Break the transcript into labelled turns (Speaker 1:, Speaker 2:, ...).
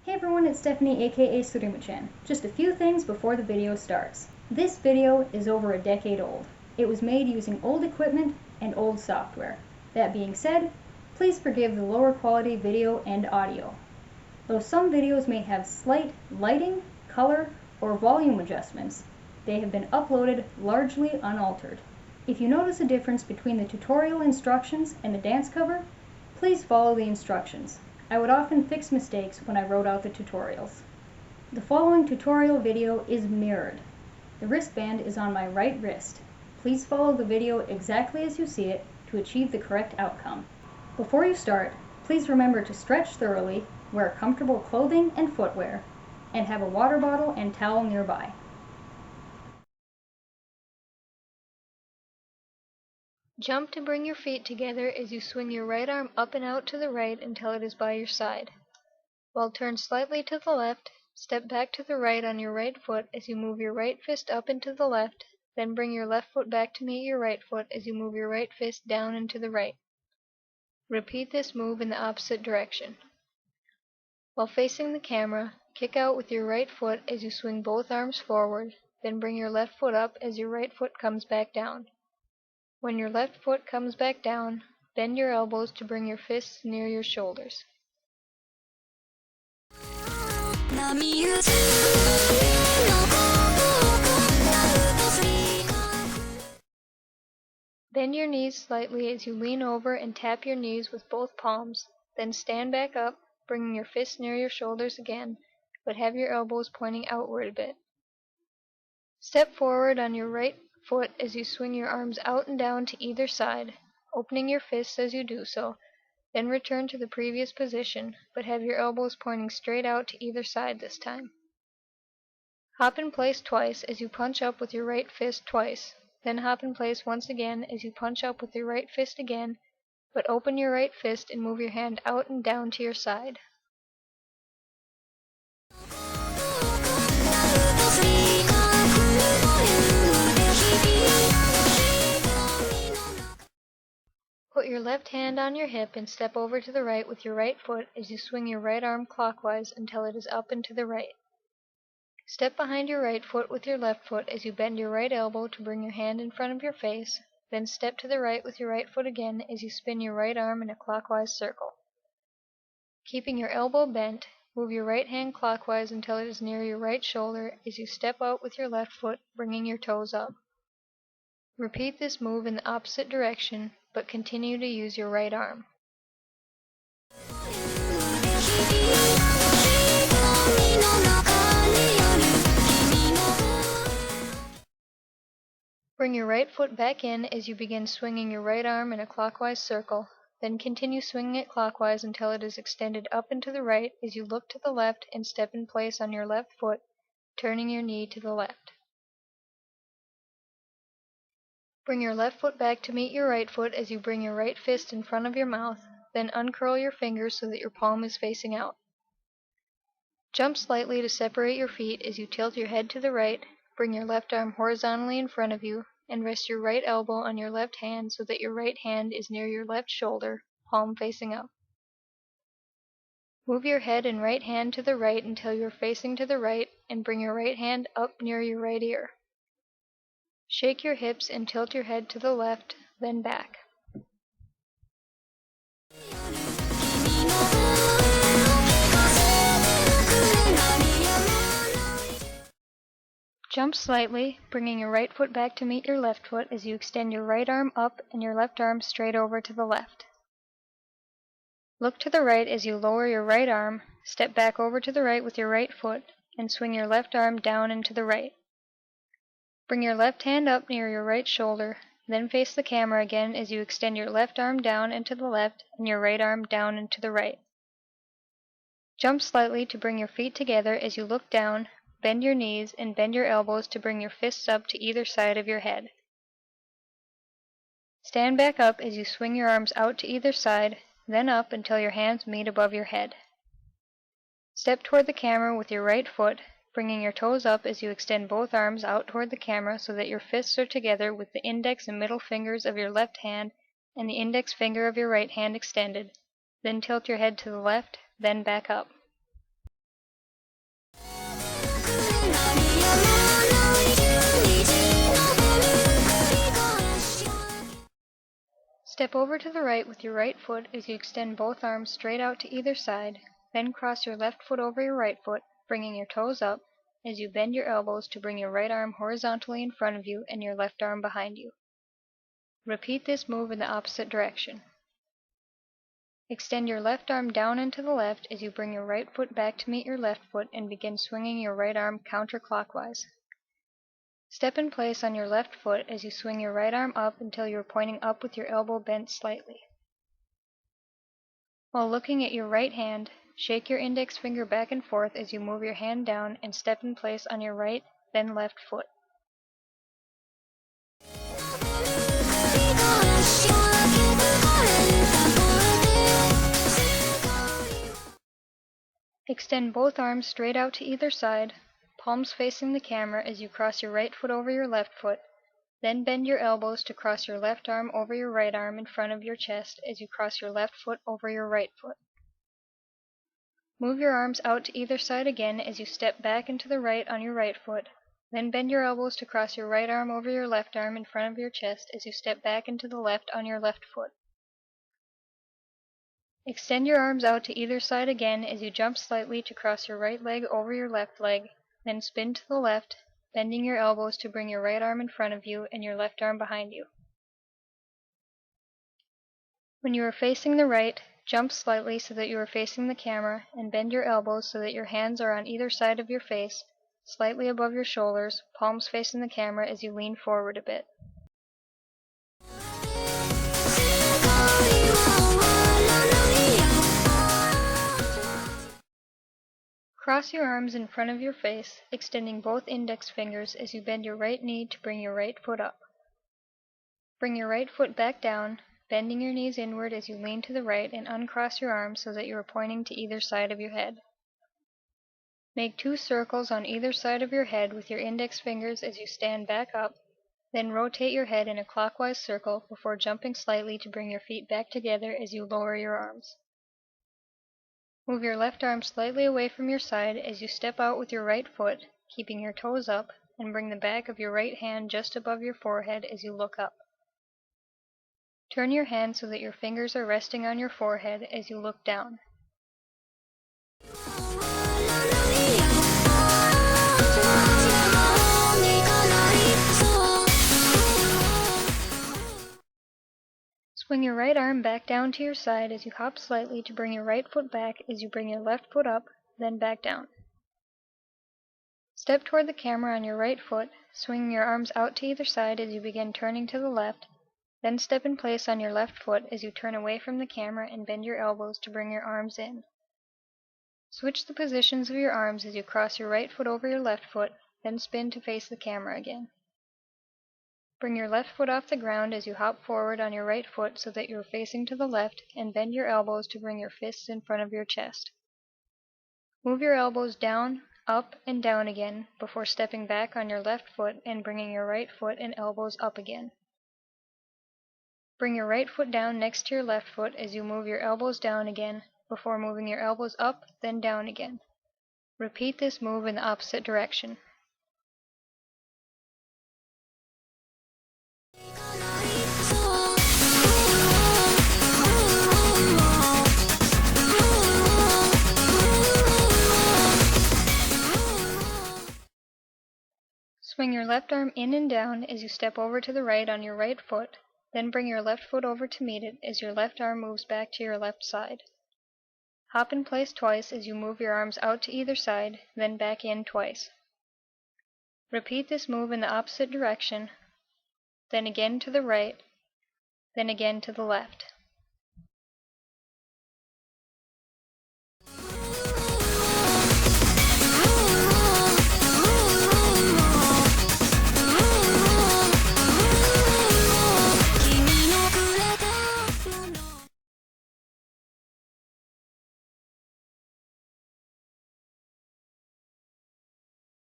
Speaker 1: Hey everyone, it's Stephanie aka Surimuchan. Just a few things before the video starts. This video is over a decade old. It was made using old equipment and old software. That being said, please forgive the lower quality video and audio. Though some videos may have slight lighting, color, or volume adjustments, they have been uploaded largely unaltered. If you notice a difference between the tutorial instructions and the dance cover, please follow the instructions. I would often fix mistakes when I wrote out the tutorials. The following tutorial video is mirrored. The wristband is on my right wrist. Please follow the video exactly as you see it to achieve the correct outcome. Before you start, please remember to stretch thoroughly, wear comfortable clothing and footwear, and have a water bottle and towel nearby.
Speaker 2: Jump to bring your feet together as you swing your right arm up and out to the right until it is by your side. While turn slightly to the left, step back to the right on your right foot as you move your right fist up into the left, then bring your left foot back to meet your right foot as you move your right fist down into the right. Repeat this move in the opposite direction. While facing the camera, kick out with your right foot as you swing both arms forward, then bring your left foot up as your right foot comes back down. When your left foot comes back down, bend your elbows to bring your fists near your shoulders. Bend your knees slightly as you lean over and tap your knees with both palms, then stand back up, bringing your fists near your shoulders again, but have your elbows pointing outward a bit. Step forward on your right foot as you swing your arms out and down to either side, opening your fists as you do so, then return to the previous position, but have your elbows pointing straight out to either side this time. Hop in place twice as you punch up with your right fist twice, then hop in place once again as you punch up with your right fist again, but open your right fist and move your hand out and down to your side. Put your left hand on your hip and step over to the right with your right foot as you swing your right arm clockwise until it is up and to the right. Step behind your right foot with your left foot as you bend your right elbow to bring your hand in front of your face, then step to the right with your right foot again as you spin your right arm in a clockwise circle. Keeping your elbow bent, move your right hand clockwise until it is near your right shoulder as you step out with your left foot, bringing your toes up. Repeat this move in the opposite direction, but continue to use your right arm. Bring your right foot back in as you begin swinging your right arm in a clockwise circle, then continue swinging it clockwise until it is extended up and to the right as you look to the left and step in place on your left foot, turning your knee to the left. Bring your left foot back to meet your right foot as you bring your right fist in front of your mouth, then uncurl your fingers so that your palm is facing out. Jump slightly to separate your feet as you tilt your head to the right, bring your left arm horizontally in front of you, and rest your right elbow on your left hand so that your right hand is near your left shoulder, palm facing up. Move your head and right hand to the right until you are facing to the right, and bring your right hand up near your right ear. Shake your hips and tilt your head to the left, then back. Jump slightly, bringing your right foot back to meet your left foot as you extend your right arm up and your left arm straight over to the left. Look to the right as you lower your right arm, step back over to the right with your right foot, and swing your left arm down and to the right. Bring your left hand up near your right shoulder, then face the camera again as you extend your left arm down and to the left and your right arm down and to the right. Jump slightly to bring your feet together as you look down, bend your knees, and bend your elbows to bring your fists up to either side of your head. Stand back up as you swing your arms out to either side, then up until your hands meet above your head. Step toward the camera with your right foot, bringing your toes up as you extend both arms out toward the camera so that your fists are together with the index and middle fingers of your left hand and the index finger of your right hand extended. Then tilt your head to the left, then back up. Step over to the right with your right foot as you extend both arms straight out to either side, then cross your left foot over your right foot, bringing your toes up as you bend your elbows to bring your right arm horizontally in front of you and your left arm behind you. Repeat this move in the opposite direction. Extend your left arm down and to the left as you bring your right foot back to meet your left foot and begin swinging your right arm counterclockwise. Step in place on your left foot as you swing your right arm up until you are pointing up with your elbow bent slightly. While looking at your right hand, shake your index finger back and forth as you move your hand down and step in place on your right, then left foot. Extend both arms straight out to either side, palms facing the camera as you cross your right foot over your left foot, then bend your elbows to cross your left arm over your right arm in front of your chest as you cross your left foot over your right foot. Move your arms out to either side again as you step back into the right on your right foot, then bend your elbows to cross your right arm over your left arm in front of your chest as you step back into the left on your left foot. Extend your arms out to either side again as you jump slightly to cross your right leg over your left leg, then spin to the left, bending your elbows to bring your right arm in front of you and your left arm behind you. When you are facing the right, jump slightly so that you are facing the camera and bend your elbows so that your hands are on either side of your face, slightly above your shoulders, palms facing the camera as you lean forward a bit. Cross your arms in front of your face, extending both index fingers as you bend your right knee to bring your right foot up. Bring your right foot back down, bending your knees inward as you lean to the right and uncross your arms so that you are pointing to either side of your head. Make 2 circles on either side of your head with your index fingers as you stand back up, then rotate your head in a clockwise circle before jumping slightly to bring your feet back together as you lower your arms. Move your left arm slightly away from your side as you step out with your right foot, keeping your toes up, and bring the back of your right hand just above your forehead as you look up. Turn your hand so that your fingers are resting on your forehead as you look down. Swing your right arm back down to your side as you hop slightly to bring your right foot back as you bring your left foot up, then back down. Step toward the camera on your right foot, swinging your arms out to either side as you begin turning to the left, then step in place on your left foot as you turn away from the camera and bend your elbows to bring your arms in. Switch the positions of your arms as you cross your right foot over your left foot, then spin to face the camera again. Bring your left foot off the ground as you hop forward on your right foot so that you are facing to the left, and bend your elbows to bring your fists in front of your chest. Move your elbows down, up, and down again before stepping back on your left foot and bringing your right foot and elbows up again. Bring your right foot down next to your left foot as you move your elbows down again before moving your elbows up, then down again. Repeat this move in the opposite direction. Swing your left arm in and down as you step over to the right on your right foot, then bring your left foot over to meet it as your left arm moves back to your left side. Hop in place twice as you move your arms out to either side, then back in twice. Repeat this move in the opposite direction, then again to the right, then again to the left.